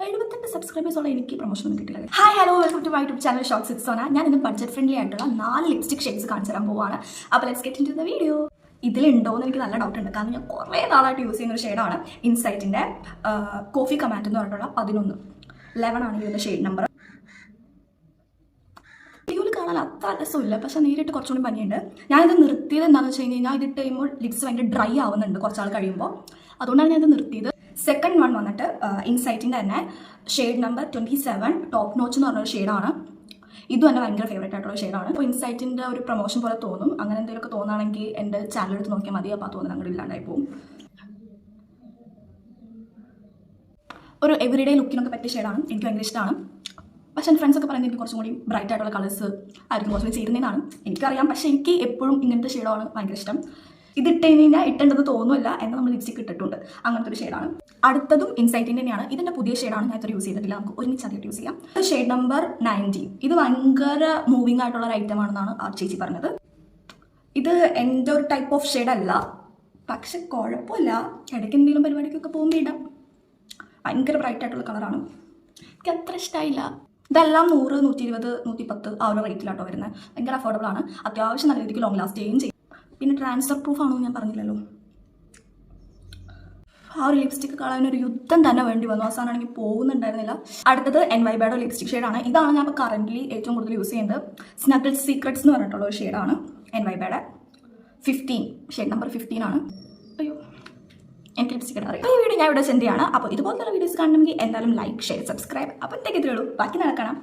78 സബ്സ്ക്രൈബേഴ്സോളം എനിക്ക് പ്രൊമോഷൻ ഒന്നും കിട്ടില്ല. Hi hello, welcome to my YouTube channel short സിക്സോന. ഞാൻ ഇന്ന് ബഡ്ജറ്റ് ഫ്രണ്ട്ലി ആയിട്ടുള്ള 4 ലിപ്സ്റ്റിക് ഷെയ്ഡ്സ് കാണിച്ചു തരാൻ പോവാണ്. അപ്പോൾ let's get into the video. ഇതിലുണ്ടോയെന്ന് എനിക്ക് നല്ല ഡൗട്ട് ഉണ്ട്, കാരണം ഞാൻ കുറേ നാളായിട്ട് യൂസ് ചെയ്യുന്ന ഒരു ഷെയ്ഡാണ് ഇൻസൈറ്റിൻ്റെ കോഫി കമാൻഡ് എന്ന് പറഞ്ഞിട്ടുള്ള 11 ആണ് ഇതിൻ്റെ ഷെയ്ഡ് നമ്പർ. വീഡിയോയിൽ കാണാൻ അത്ര രസമില്ല, പക്ഷെ നേരിട്ട് കുറച്ചുകൂടി ഭംഗിയുണ്ട്. ഞാനിത് നിർത്തിയത് എന്താണെന്ന് വെച്ച് കഴിഞ്ഞാൽ ഇതിട്ട് കഴിയുമ്പോൾ ലിപ്സ് ഭയങ്കര ഡ്രൈ ആവുന്നുണ്ട് കുറച്ചാൾ കഴിയുമ്പോൾ, അതുകൊണ്ടാണ് ഞാനിത് നിർത്തിയത്. സെക്കൻഡ് വൺ വന്നിട്ട് ഇൻസൈറ്റിൻ്റെ തന്നെ ഷെയ്ഡ് നമ്പർ 27 ടോപ്പ് നോച്ച് എന്ന് പറഞ്ഞൊരു ഷെയ്ഡാണ്. ഇതും എൻ്റെ ഭയങ്കര ഫേവറേറ്റ് ആയിട്ടുള്ള ഷെയ്ഡാണ്. അപ്പോൾ ഇൻസൈറ്റിൻ്റെ ഒരു പ്രൊമോഷൻ പോലെ തോന്നും. അങ്ങനെ എന്തെങ്കിലുമൊക്കെ തോന്നുകയാണെങ്കിൽ എൻ്റെ ചാനൽ എടുത്ത് നോക്കിയാൽ മതി. അപ്പോൾ ആ തോന്നുന്നത് അങ്ങോട്ട് ഇല്ലാണ്ടായി പോകും. ഒരു എവറിഡേ ലുക്കിനൊക്കെ പറ്റിയ ഷെയ്ഡാണ്, എനിക്ക് ഭയങ്കര ഇഷ്ടമാണ്. പക്ഷേ എൻ്റെ ഫ്രണ്ട്സൊക്കെ പറയുന്നത് എനിക്ക് കുറച്ചും കൂടി ബ്രൈറ്റ് ആയിട്ടുള്ള കളേഴ്സ് ആയിരിക്കും കുറച്ചും ചേരുന്നതാണ്. എനിക്കറിയാം, പക്ഷേ എനിക്ക് എപ്പോഴും ഇങ്ങനത്തെ ഷെയ്ഡാണ് ഭയങ്കര ഇഷ്ടം. ഇതിട്ട് കഴിഞ്ഞാൽ ഇട്ടേണ്ടത് തോന്നുന്നില്ല, എന്നാൽ നമ്മൾ ലിപ്സ്റ്റിക് ഇട്ടിട്ടുണ്ട്. അങ്ങനത്തെ ഒരു ഷെയ്ഡാണ്. അടുത്തതും ഇൻസൈറ്റിൻ്റെ തന്നെയാണ്. ഇതിൻ്റെ പുതിയ ഷെയ്ഡാണ്, ഞാൻ ഇത്ര യൂസ് ചെയ്തിട്ടില്ല. നമുക്ക് ഒരുമിച്ച് ആദ്യമായിട്ട് യൂസ് ചെയ്യാം. Shade number 19. ഇത് ഭയങ്കര മൂവിങ് ആയിട്ടുള്ള ഒരു ഐറ്റം ആണെന്നാണ് ആ ചേച്ചി പറഞ്ഞത്. ഇത് എൻ്റെ ഒരു ടൈപ്പ് ഓഫ് ഷെയ്ഡല്ല, പക്ഷെ കുഴപ്പമില്ല, ഇടയ്ക്ക് എന്തെങ്കിലും പരിപാടിക്കൊക്കെ പോകുമ്പോൾ ഇടാം. ഭയങ്കര ബ്രൈറ്റ് ആയിട്ടുള്ള കളറാണ്, എനിക്ക് അത്ര ഇഷ്ടമായില്ല. ഇതെല്ലാം 100, 120, 110 ആ ഒരു റേറ്റിലാട്ടോ വരുന്നത്. ഭയങ്കര അഫോർഡബിൾ ആണ്. അത്യാവശ്യം നല്ല രീതിക്ക് ലോങ് ലാസ്റ്റ് ചെയ്യുകയും ചെയ്യും. പിന്നെ ട്രാൻസ്ഫർ പ്രൂഫ് ആണെന്ന് ഞാൻ പറഞ്ഞില്ലല്ലോ. ആ ഒരു ലിപ്സ്റ്റിക്ക് കളയാനൊരു യുദ്ധം തന്നെ വേണ്ടി വന്നു. അവസാനമാണെങ്കിൽ പോകുന്നുണ്ടായിരുന്നില്ല. അടുത്തത് NYBയുടെ ലിപ്സ്റ്റിക് ഷെയ്ഡാണ്. ഇതാണ് ഞാൻ ഇപ്പോൾ കറൻ്റ്ലി ഏറ്റവും കൂടുതൽ യൂസ് ചെയ്യുന്നത്. സ്നഗിൾ സീക്രട്സ് എന്ന് പറഞ്ഞിട്ടുള്ള ഒരു ഷെയ്ഡാണ്. NYBയുടെ 15 ഷെയ്ഡ് നമ്പർ 15 ആണ്. അയ്യോ, എനിക്ക് ലിപ്സ്റ്റിക് ഇടാൻ അറിയാം. ഈ വീഡിയോ ഞാൻ ഇവിടെ സെൻഡ് ചെയ്യാണ്. അപ്പോൾ ഇതുപോലത്തെ വീഡിയോസ് കാണണമെങ്കിൽ എന്തായാലും ലൈക്ക്, ഷെയർ, സബ്സ്ക്രൈബ്. അപ്പോൾ ഇത്രയൊക്കെ ഉള്ളൂ. ബാക്കി നടക്കണം.